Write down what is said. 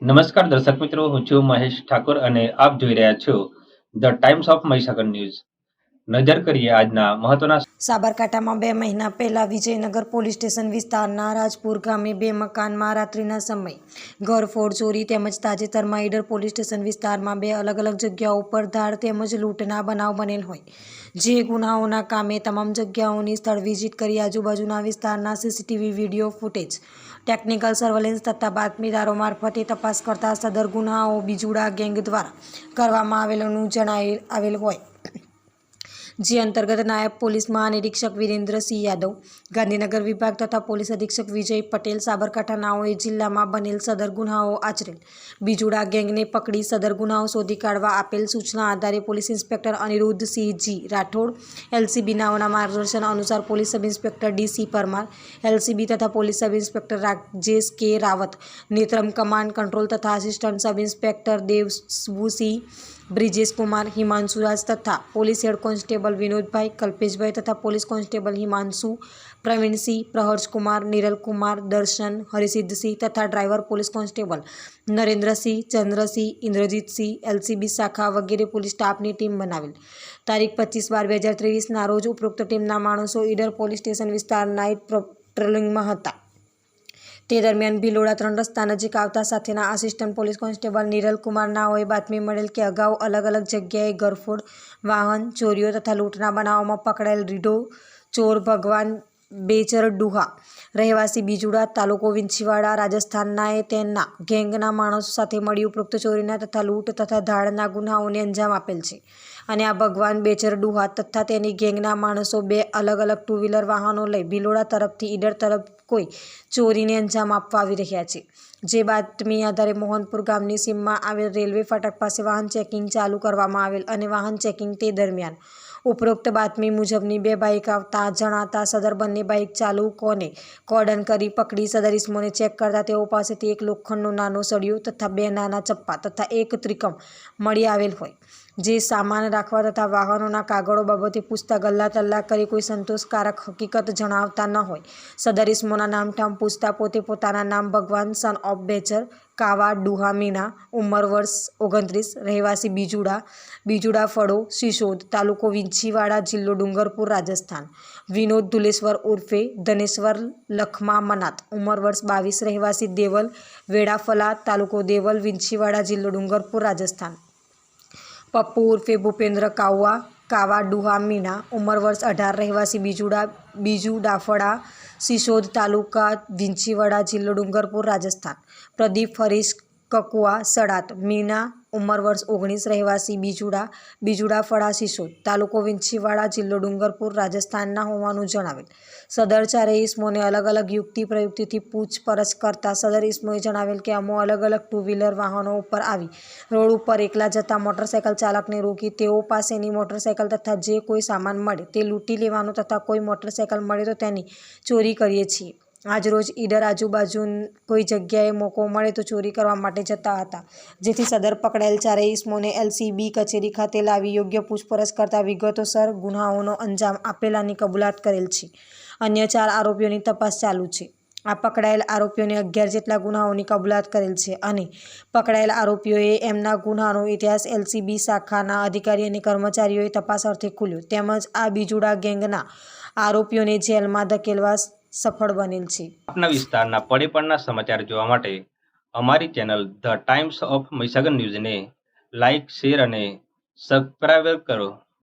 નમસ્કાર દર્શક મિત્રો, હું છું મહેશ ઠાકોર અને આપ જોઈ રહ્યા છો the times of Mahisagar news. નજર કરીએ આજના મહત્વના. સાબરકાંઠામાં 2 મહિના પહેલા વિજયનગર પોલીસ સ્ટેશન વિસ્તારના રાજપુર ગામે 2 મકાનમાં રાત્રિના સમયે ઘરફોડ ચોરી તેમજ તાજેતરમાં ઈડર પોલીસ સ્ટેશન વિસ્તારમાં 2 અલગ અલગ જગ્યાઓ પર ધાડ તેમજ લૂંટના બનાવ બનેલ હોય, જે ગુનાઓના કામે તમામ જગ્યાઓની સ્થળ વિઝિટ કરી આજુબાજુના વિસ્તારના CCTV video footage, technical surveillance તથા બાતમીદારો મારફતે તપાસ કરતા સદર ગુનાઓ બીજુડા ગેંગ દ્વારા કરવામાં આવેલું જણાવેલ આવેલ હોય, જે અંતર્ગત નાયબ પોલીસ મહાનિરીક્ષક વિરેન્દ્રસિંહ યાદવ, ગાંધીનગર વિભાગ તથા પોલીસ અધિક્ષક વિજય પટેલ સાબરકાંઠા નાઓએ જિલ્લામાં બનેલ સદર ગુનાઓ આચરેલ બીજુડા ગેંગને પકડી સદર ગુનાઓ શોધી કાઢવા આપેલ સૂચના આધારે police inspector Anirudhsinh G Rathod, LCB નાઓના માર્ગદર્શન અનુસાર police sub inspector DC. Parmar, LCB તથા police sub inspector Rajesh K Rawat, Netram command control તથા assistant sub inspector Devsusinh, Brijesh Kumar, Himanshu Raj તથા police head constable Vinodbhai, Kalpeshbhai તથા પોલીસ કોન્સ્ટેબલ હિમાંશુ, પ્રવીણસિંહ, પ્રહર્ષકુમાર, નિરલકુમાર, દર્શન, હરિસિદ્ધસિંહ તથા driver police constable Narendrasinh, Chandrasinh, Indrajitsinh, LCB શાખા વગેરે પોલીસ સ્ટાફની ટીમ બનાવેલ. તારીખ 25/12/2023ના રોજ ઉપરોક્ત ટીમના માણસો ઈડર પોલીસ સ્ટેશન વિસ્તાર નાઇટ પેટ્રોલિંગમાં હતા. તે દરમિયાન ભિલોડા 3 રસ્તા નજીક આવતા સાથેના assistant police constable Niral Kumar નાઓએ બાતમી મળેલ કે અગાઉ અલગ અલગ જગ્યાએ ઘરફોડ, વાહન ચોરીઓ તથા લૂંટના બનાવોમાં પકડાયેલ રીઢો ચોર ભગવાન બેચર ડુહા, રહેવાસી બીજુડા, તાલુકો વિંછીવાડા, રાજસ્થાનનાએ તેના ગેંગના માણસો સાથે મળી ઉપરોક્ત ચોરીના તથા લૂંટ તથા ધાડના ગુનાઓને અંજામ આપેલ છે અને આ ભગવાન બેચર ડુહા તથા તેની ગેંગના માણસો 2 અલગ અલગ 2 વ્હીલર વાહનો લઈ ભિલોડા તરફથી ઈડર તરફ કોઈ ચોરીને અંજામ આપવા આવી રહ્યા છે. જે બાતમી આધારે મોહનપુર ગામની સીમમાં આવેલ રેલવે ફાટક પાસે વાહન ચેકિંગ ચાલુ કરવામાં આવેલ અને વાહન ચેકિંગ તે દરમિયાન ઉપરોક્ત બાતમી મુજબની 2 બાઇક આવતા જણાતા સદર બંને બાઇક ચાલુકોને કોર્ડન કરી પકડી સદર ઇસમોને ચેક કરતા તેઓ પાસેથી એક લોખંડનો નાનો સળિયો તથા 2 નાના ચપ્પા તથા એક ત્રિકમ મળી આવેલ હોય, જે સામાન રાખવા તથા વાહનોના કાગળો બાબતે પૂછતા ગલ્લા તલ્લા કરી કોઈ સંતોષકારક હકીકત જણાવતા ન હોય, સદર ઇસમોના નામઠામ પૂછતા પોતે પોતાના નામ ભગવાન સન ઓફ બેચર કાવા ડુહા મીના, ઉંમર વર્ષ 29, રહેવાસી બીજુડા ફળો, સિસોદ, તાલુકો વિંછીવાડા, જિલ્લો ડુંગરપુર, રાજસ્થાન, વિનોદ ધુલેશ્વર ઉર્ફે ધનેશ્વર લખમા મનાત, ઉંમર વર્ષ 22, રહેવાસી દેવલ વેડાફલા, તાલુકો દેવલ, વિંછીવાડા, જિલ્લો ડુંગરપુર, રાજસ્થાન, પપ્પુ ઉર્ફે ભૂપેન્દ્ર કાવા ડુહા મીના, ઉંમર વર્ષ 18, રહેવાસી બીજુડાફળા, સિસોદ, તાલુકા વિંછીવાડા, જિલ્લો ડુંગરપુર, રાજસ્થાન, પ્રદીપ હરીશ કકુઆ સડાત મીના, ઉંમર વર્ષ 19, રહેવાસી બીજુડાફળા, સિસોદ, તાલુકો વિંછીવાડા, જિલ્લો ડુંગરપુર, રાજસ્થાનના હોવાનું જણાવેલ. સદર ચારેય ઇસમોને અલગ અલગ યુક્તિ પ્રયુક્તિથી પૂછપરછ કરતા સદર ઇસમોએ જણાવેલ કે અમો અલગ અલગ 2 વ્હીલર વાહનો ઉપર આવી રોડ ઉપર એકલા જતા મોટરસાયકલ ચાલકને રોકી તેઓ પાસેની મોટરસાયકલ તથા જે કોઈ સામાન મળે તે લૂંટી લેવાનો તથા કોઈ મોટરસાયકલ મળે તો તેની ચોરી કરીએ છીએ. આજરોજ ઈડર આજુબાજુ કોઈ જગ્યાએ મોકો મળે તો ચોરી કરવા માટે જતા હતા, જેથી સદર પકડાયેલ ચારેય ઇસમોને એલસીબી કચેરી ખાતે લાવી યોગ્ય પૂછપરછ કરતા વિગતોસર ગુનાઓનો અંજામ આપેલાની કબૂલાત કરેલ છે. અન્ય 4 આરોપીઓની તપાસ ચાલુ છે. આ પકડાયેલ આરોપીઓને 11 જેટલા ગુનાઓની કબૂલાત કરેલ છે અને પકડાયેલ આરોપીઓએ એમના ગુનાનો ઇતિહાસ એલસીબી શાખાના અધિકારી અને કર્મચારીઓએ તપાસ અર્થે ખુલ્યો તેમજ આ બીજુડા ગેંગના આરોપીઓને જેલમાં ધકેલવા સફળ બનેલ છે. આપના વિસ્તારના પડે સમાચાર જોવા માટે અમારી channel the times of Mahisagar ન્યૂઝને લાઇક, શેર અને સબસ્ક્રાઇબ કરો.